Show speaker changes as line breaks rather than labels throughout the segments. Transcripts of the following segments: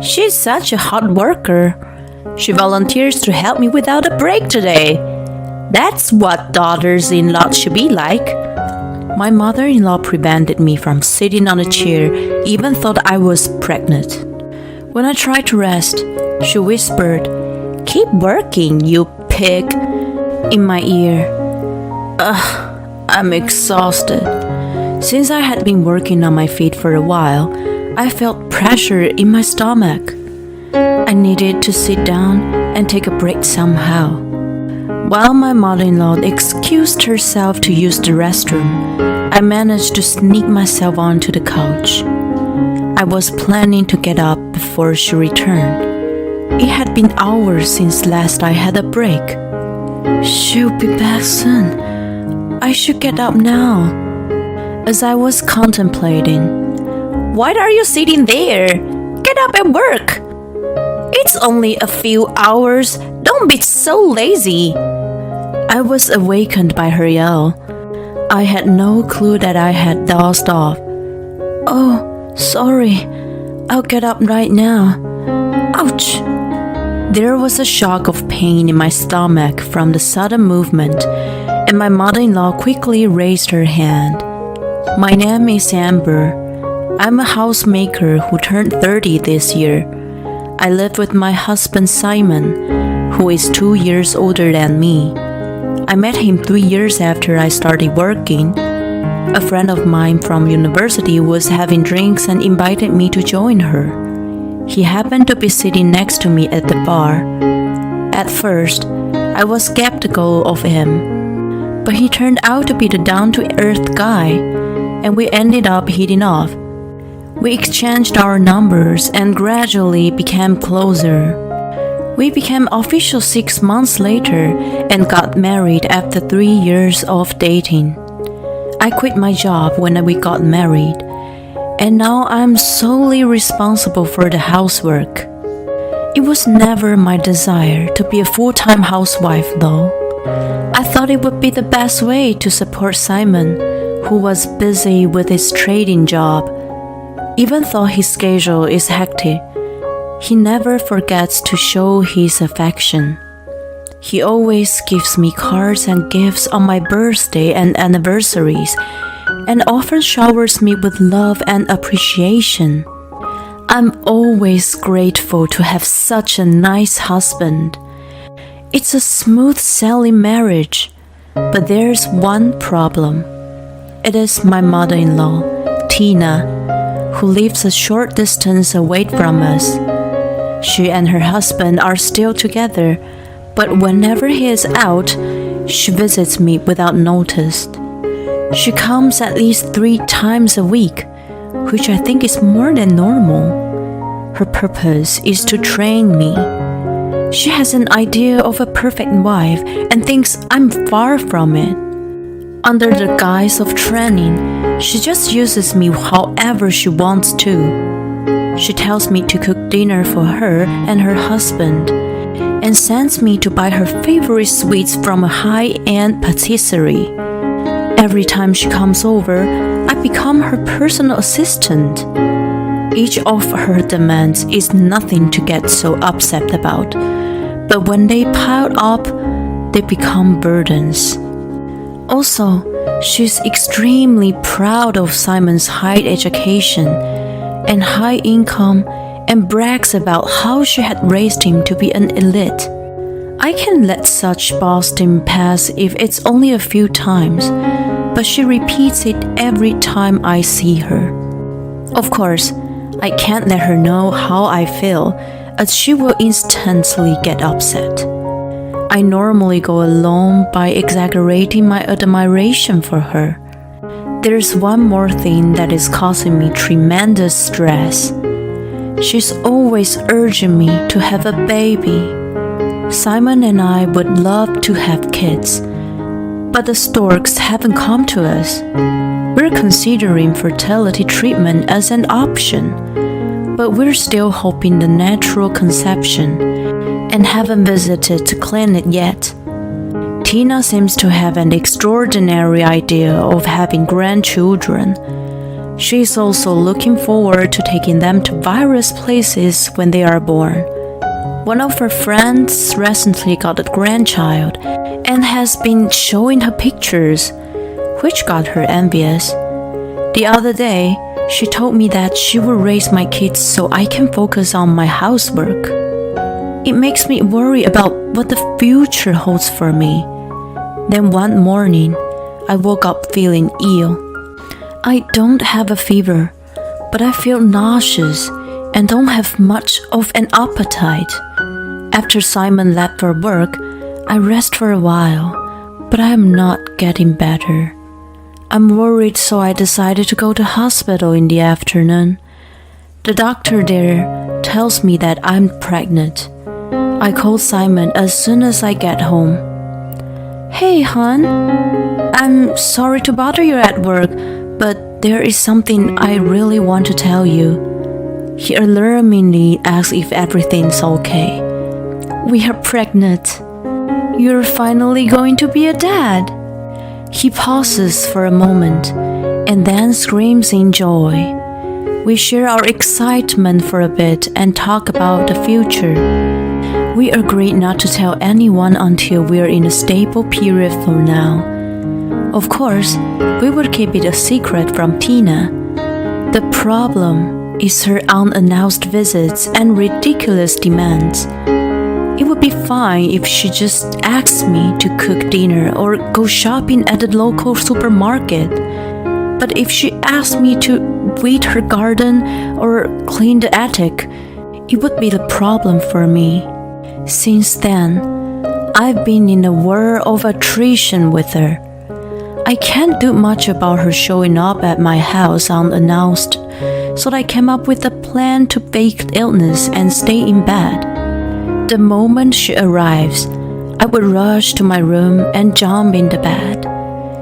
She's such a hard worker. She volunteers to help me without a break today. That's what daughters-in-law should be like. My mother-in-law prevented me from sitting on a chair, even thought I was pregnant. When I tried to rest, she whispered, "Keep working, you pig," in my ear. I'm exhausted. Since I had been working on my feet for a while, I felt pressure in my stomach. I needed to sit down and take a break somehow. While my mother-in-law excused herself to use the restroom, I managed to sneak myself onto the couch. I was planning to get up before she returned. It had been hours since last I had a break. She'll be back soon. I should get up now. As I was contemplating, "Why are you sitting there? Get up and work. It's only a few hours. Don't be so lazy." I was awakened by her yell. I had no clue that I had dozed off. "Oh, sorry. I'll get up right now." Ouch! There was a shock of pain in my stomach from the sudden movement, and my mother-in-law quickly raised her hand. "My name is Amber. I'm a housemaker who turned 30 this year. I live with my husband Simon, who is 2 years older than me. I met him 3 years after I started working. A friend of mine from university was having drinks and invited me to join her. He happened to be sitting next to me at the bar. At first, I was skeptical of him, but he turned out to be the down-to-earth guy, and we ended up hitting off. We exchanged our numbers and gradually became closer. We became official 6 months later and got married after 3 years of dating. I quit my job when we got married, and now I'm solely responsible for the housework. It was never my desire to be a full-time housewife, though. I thought it would be the best way to support Simon, who was busy with his trading job. Even though his schedule is hectic, he never forgets to show his affection. He always gives me cards and gifts on my birthday and anniversaries, and often showers me with love and appreciation. I'm always grateful to have such a nice husband. It's a smooth sailing marriage, but there's one problem. It is my mother-in-law, Tina, who lives a short distance away from us. She and her husband are still together, but whenever he is out, she visits me without notice. She comes at least 3 times a week, which I think is more than normal. Her purpose is to train me. She has an idea of a perfect wife and thinks I'm far from it. Under the guise of training, she just uses me however she wants to. She tells me to cook dinner for her and her husband, and sends me to buy her favorite sweets from a high-end patisserie. Every time she comes over, I become her personal assistant. Each of her demands is nothing to get so upset about, but when they pile up, they become burdens. Also, she's extremely proud of Simon's high education and high income, and brags about how she had raised him to be an elite. I can let such boasting pass if it's only a few times, but she repeats it every time I see her. Of course, I can't let her know how I feel, as she will instantly get upset. I normally go along by exaggerating my admiration for her. There's one more thing that is causing me tremendous stress. She's always urging me to have a baby. Simon and I would love to have kids, but the storks haven't come to us. We're considering fertility treatment as an option, but we're still hoping the natural conception and haven't visited the clinic yet. Tina seems to have an extraordinary idea of having grandchildren. She is also looking forward to taking them to various places when they are born. One of her friends recently got a grandchild and has been showing her pictures, which got her envious. The other day, she told me that she will raise my kids so I can focus on my housework. It makes me worry about what the future holds for me. Then one morning, I woke up feeling ill. I don't have a fever, but I feel nauseous and don't have much of an appetite. After Simon left for work, I rest for a while, but I am not getting better. I'm worried, so I decided to go to hospital in the afternoon. The doctor there tells me that I'm pregnant. I called Simon as soon as I get home. Hey, hon, I'm sorry to bother you at work, but there is something I really want to tell you. He alarmingly asks if everything's okay. We are pregnant. You're finally going to be a dad. He pauses for a moment and then screams in joy. We share our excitement for a bit and talk about the future. We agreed not to tell anyone until we're in a stable period for now. Of course, we would keep it a secret from Tina. The problem is her unannounced visits and ridiculous demands. It would be fine if she just asked me to cook dinner or go shopping at the local supermarket. But if she asked me to weed her garden or clean the attic, it would be the problem for me. Since then, I've been in a whirl of attrition with her. I can't do much about her showing up at my house unannounced, so I came up with a plan to fake illness and stay in bed. The moment she arrives, I would rush to my room and jump in the bed.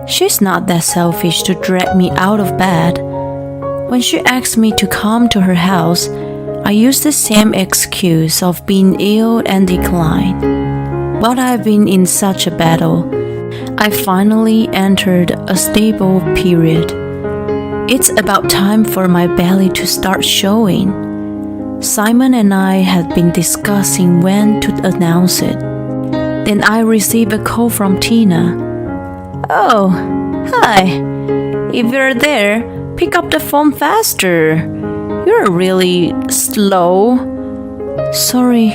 She's not that selfish to drag me out of bed. When she asks me to come to her house, I use the same excuse of being ill and decline. But I've been in such a battle. I finally entered a stable period. It's about time for my belly to start showing. Simon and I had been discussing when to announce it. Then I received a call from Tina. Oh, hi. If you're there, pick up the phone faster. You're really slow. Sorry,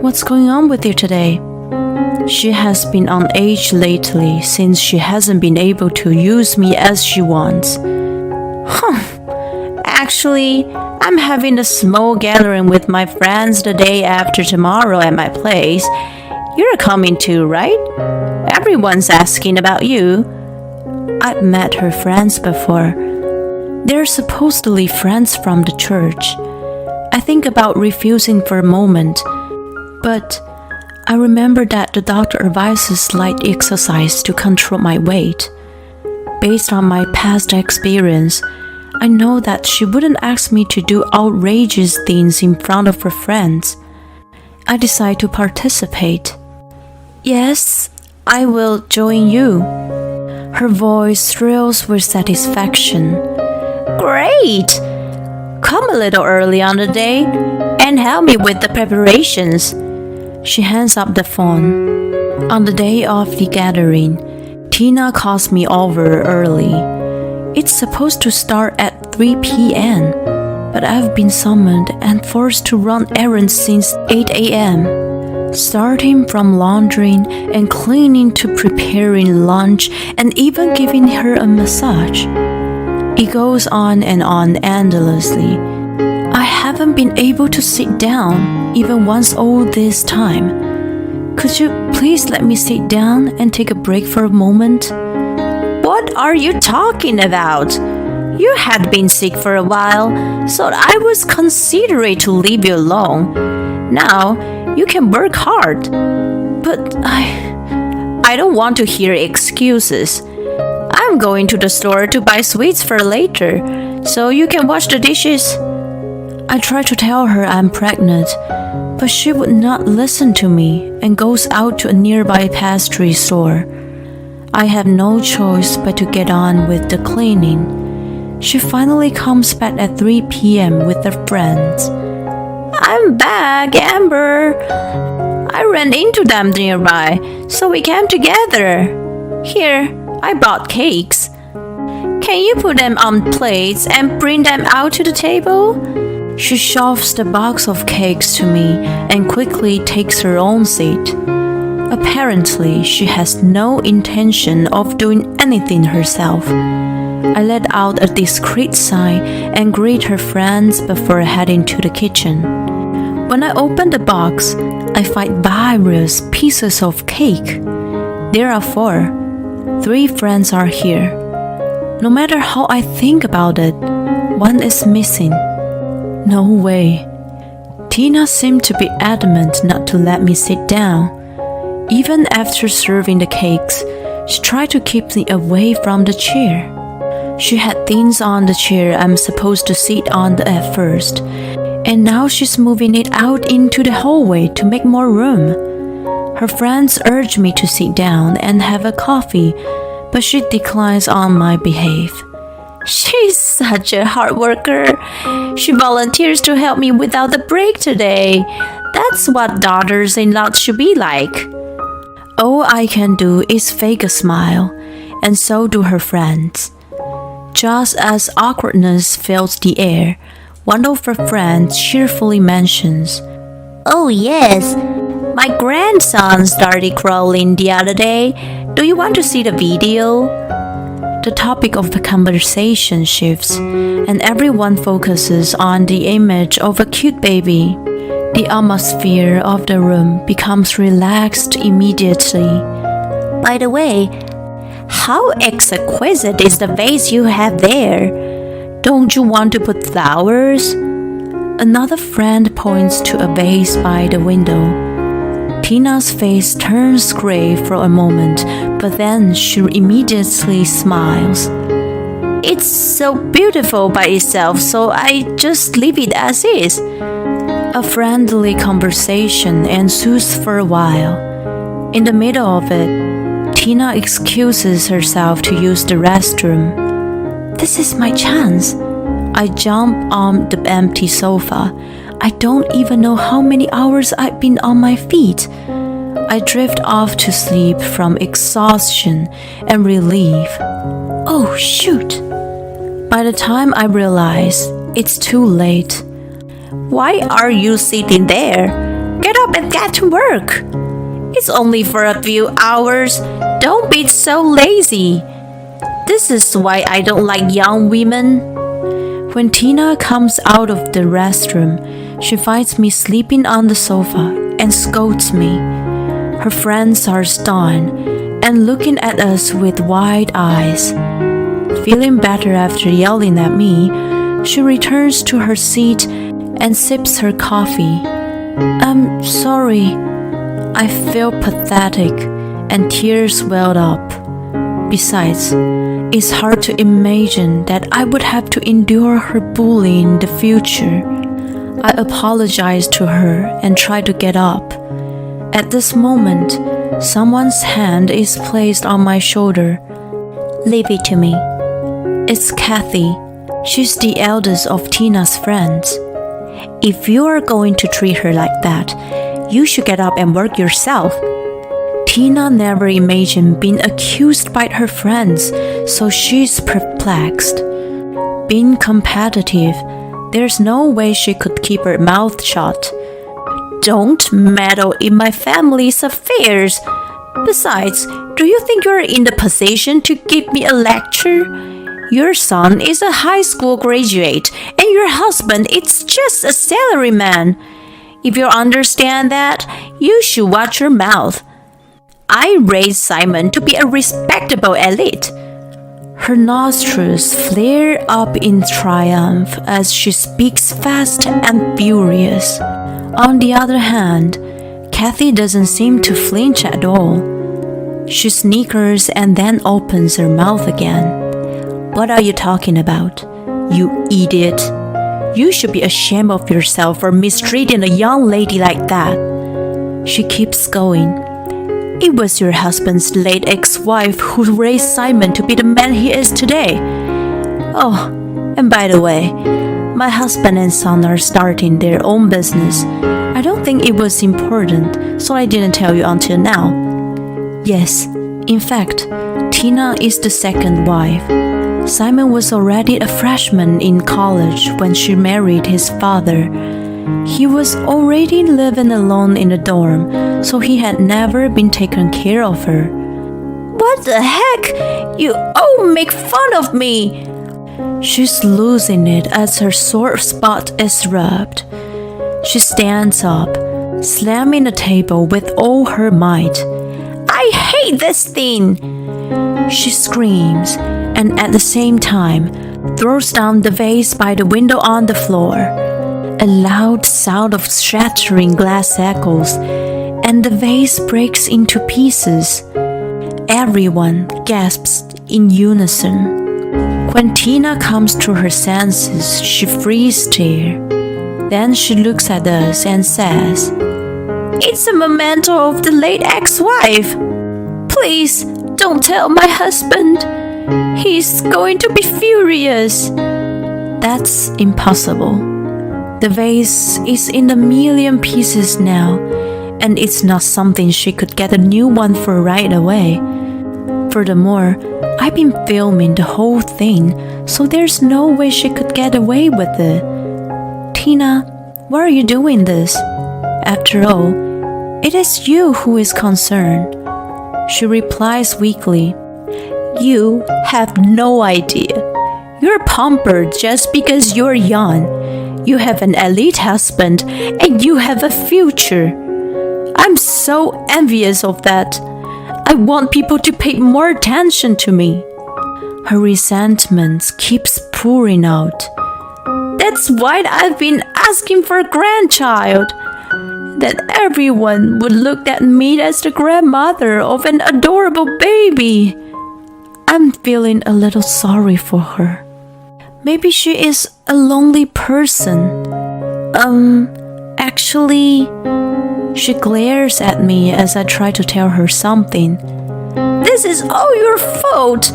what's going on with you today? She has been on edge lately since she hasn't been able to use me as she wants. Actually, I'm having a small gathering with my friends the day after tomorrow at my place. You're coming too, right? Everyone's asking about you. I've met her friends before. They're supposedly friends from the church. I think about refusing for a moment, but I remember that the doctor advises light exercise to control my weight. Based on my past experience, I know that she wouldn't ask me to do outrageous things in front of her friends. I decide to participate. Yes, I will join you. Her voice thrills with satisfaction. Great! Come a little early on the day and help me with the preparations. She hands up the phone. On the day of the gathering, Tina calls me over early. It's supposed to start at 3 p.m., but I've been summoned and forced to run errands since 8 a.m., starting from laundering and cleaning to preparing lunch and even giving her a massage. It goes on and on endlessly. I haven't been able to sit down even once all this time. Could you please let me sit down and take a break for a moment? What are you talking about? You had been sick for a while, so I was considerate to leave you alone. Now, you can work hard. But I don't want to hear excuses. I'm going to the store to buy sweets for later, so you can wash the dishes. I try to tell her I'm pregnant, but she would not listen to me and goes out to a nearby pastry store. I have no choice but to get on with the cleaning. She finally comes back at 3 p.m. with her friends. I'm back, Amber. I ran into them nearby, so we came together. Here, I brought cakes. Can you put them on plates and bring them out to the table? She shoves the box of cakes to me and quickly takes her own seat. Apparently, she has no intention of doing anything herself. I let out a discreet sigh and greet her friends before heading to the kitchen. When I open the box, I find various pieces of cake. There are 4. 3 friends are here. No matter how I think about it, one is missing. No way. Tina seemed to be adamant not to let me sit down. Even after serving the cakes, she tried to keep me away from the chair. She had things on the chair I'm supposed to sit on at first, and now she's moving it out into the hallway to make more room. Her friends urge me to sit down and have a coffee, but she declines on my behalf. She's such a hard worker. She volunteers to help me without a break today. That's what daughters-in-law should be like. All I can do is fake a smile, and so do her friends. Just as awkwardness fills the air, one of her friends cheerfully mentions, Oh yes, my grandson started crawling the other day. Do you want to see the video? The topic of the conversation shifts, and everyone focuses on the image of a cute baby. The atmosphere of the room becomes relaxed immediately. By the way, how exquisite is the vase you have there? Don't you want to put flowers? Another friend points to a vase by the window. Tina's face turns gray for a moment, but then she immediately smiles. It's so beautiful by itself, so I just leave it as is. A friendly conversation ensues for a while. In the middle of it, Tina excuses herself to use the restroom. This is my chance. I jump on the empty sofa. I don't even know how many hours I've been on my feet. I drift off to sleep from exhaustion and relief. Oh, shoot! By the time I realize, it's too late. Why are you sitting there? Get up and get to work. It's only for a few hours. Don't be so lazy. This is why I don't like young women. When Tina comes out of the restroom, she finds me sleeping on the sofa and scolds me. Her friends are stunned and looking at us with wide eyes. Feeling better after yelling at me, she returns to her seat and sips her coffee. I'm sorry. I feel pathetic and tears welled up. Besides, it's hard to imagine that I would have to endure her bullying in the future. I apologize to her and try to get up. At this moment, someone's hand is placed on my shoulder. Leave it to me. It's Kathy. She's the eldest of Tina's friends. If you are going to treat her like that, you should get up and work yourself. Tina never imagined being accused by her friends, so she's perplexed. Being competitive, there's no way she could keep her mouth shut. Don't meddle in my family's affairs. Besides, do you think you're in the position to give me a lecture? Your son is a high school graduate, and your husband is just a salaryman. If you understand that, you should watch your mouth. I raised Simon to be a respectable elite. Her nostrils flare up in triumph as she speaks fast and furious. On the other hand, Kathy doesn't seem to flinch at all. She snickers and then opens her mouth again. What are you talking about? You idiot. You should be ashamed of yourself for mistreating a young lady like that. She keeps going. It was your husband's late ex-wife who raised Simon to be the man he is today. Oh, And by the way, my husband and son are starting their own business. I don't think it was important, so I didn't tell you until now. Yes, in fact, Tina is the second wife. Simon was already a freshman in college when she married his father. He was already living alone in the dorm, so he had never been taken care of her. What the heck? You all make fun of me! She's losing it as her sore spot is rubbed. She stands up, slamming the table with all her might. I hate this thing! She screams, and at the same time, throws down the vase by the window on the floor. A loud sound of shattering glass echoes, and the vase breaks into pieces. Everyone gasps in unison. When Tina comes to her senses, she freezes there. Then she looks at us and says, It's a memento of the late ex-wife. Please don't tell my husband. He's going to be furious. That's impossible. The vase is in a million pieces now, and it's not something she could get a new one for right away. Furthermore, I've been filming the whole thing, so there's no way she could get away with it. Tina, why are you doing this? After all, it is you who is concerned. She replies weakly, You have no idea. You're pampered just because you're young. You have an elite husband and you have a future. I'm so envious of that. I want people to pay more attention to me. Her resentment keeps pouring out. That's why I've been asking for a grandchild. That everyone would look at me as the grandmother of an adorable baby. I'm feeling a little sorry for her. Maybe she is a lonely person. Actually, she glares at me as I try to tell her something. This is all your fault.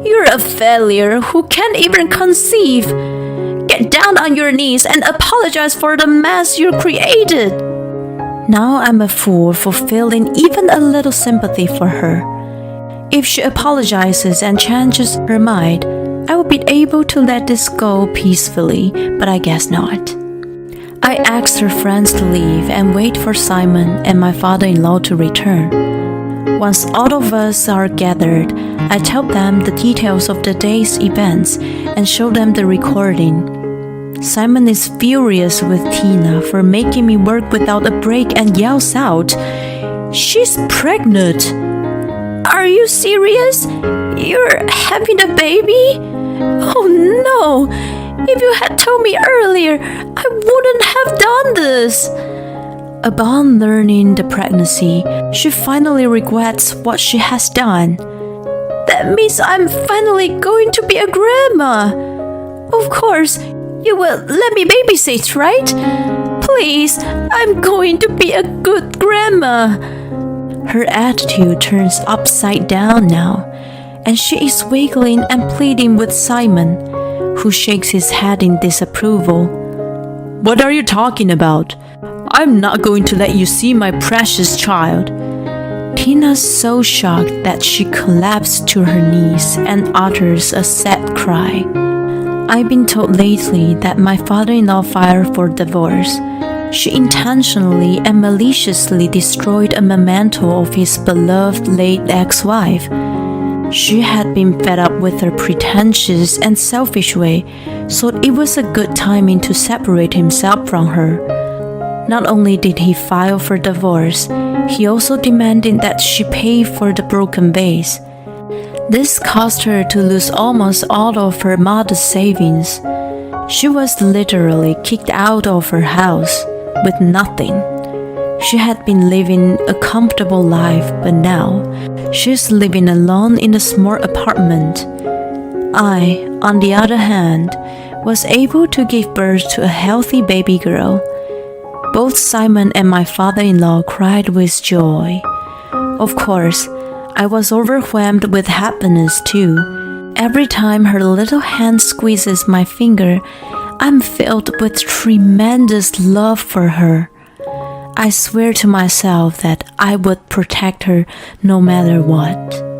You're a failure who can't even conceive. Get down on your knees and apologize for the mess you created. Now I'm a fool for feeling even a little sympathy for her. If she apologizes and changes her mind, I will be able to let this go peacefully, but I guess not. I asked her friends to leave and wait for Simon and my father-in-law to return. Once all of us are gathered, I tell them the details of the day's events and show them the recording. Simon is furious with Tina for making me work without a break and yells out, She's pregnant! Are you serious? You're having a baby? Oh no! If you had told me earlier, I wouldn't have done this. Upon learning the pregnancy, she finally regrets what she has done. That means I'm finally going to be a grandma. Of course, you will let me babysit, right? Please, I'm going to be a good grandma. Her attitude turns upside down now, and she is wiggling and pleading with Simon, who shakes his head in disapproval. What are you talking about? I'm not going to let you see my precious child. Tina's so shocked that she collapsed to her knees and utters a sad cry. I've been told lately that my father-in-law filed for divorce. She intentionally and maliciously destroyed a memento of his beloved late ex-wife. She had been fed up with her pretentious and selfish way, so it was a good timing to separate himself from her. Not only did he file for divorce, he also demanded that she pay for the broken vase. This caused her to lose almost all of her modest savings. She was literally kicked out of her house with nothing. She had been living a comfortable life, but now she's living alone in a small apartment. I, on the other hand, was able to give birth to a healthy baby girl. Both Simon and my father-in-law cried with joy. Of course, I was overwhelmed with happiness too. Every time her little hand squeezes my finger, I'm filled with tremendous love for her. I swear to myself that I would protect her no matter what.